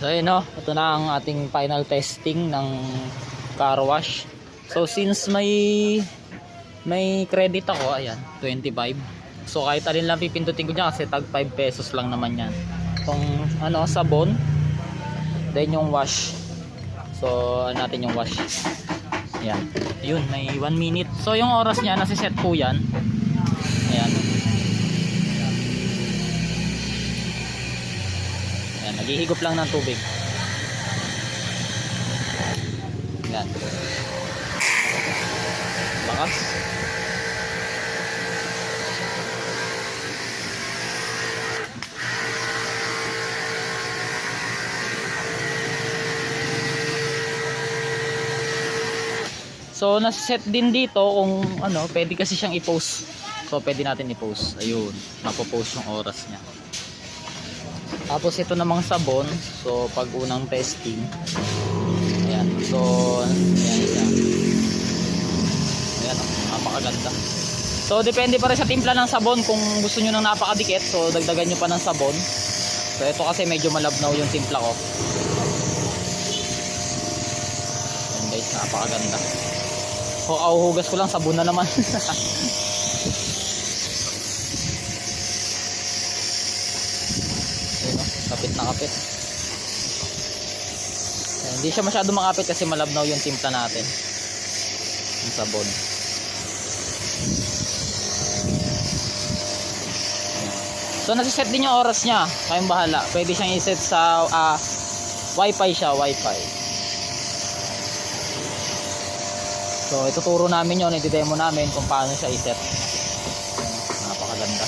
So ayun no, ito na ang ating final testing ng car wash. So since may credit ako, ayan, 25. So kahit alin lang pipindutin ko dyan kasi tag 5 pesos lang naman yan. Itong ano, sabon, then yung wash. So ano natin yung wash. Ayan, yun, may 1 minute. So yung oras niya, nasiset po yan. Ayan. Ayan, naghihigop lang ng tubig. Ayan. Bakas. So nasa-set din dito kung ano, pwede kasi siyang i-post. So pwede natin i-post. Ayun, mapo-post yung oras niya. Tapos ito namang sabon. So pag unang testing. Ayan. So ayan siya. Ayan, napakaganda. So depende pa rin sa timpla ng sabon kung gusto niyo ng napakadikit. So dagdagan niyo pa ng sabon. So ito kasi medyo malabnaw yung timpla ko. Ayan guys, napakaganda. O auhugas ko lang, sabon na naman. Ayun, no? Kapit na kapit. Ayan, hindi siya masyado makapit kasi malabnaw yung timpla natin. Yung sabon. So nasiset din yung oras niya. Kayong bahala. Pwede siyang iset sa Wi-Fi siya, Wi-Fi. So ituturo namin yun, i-demo namin kung paano siya iset. Napakaganda.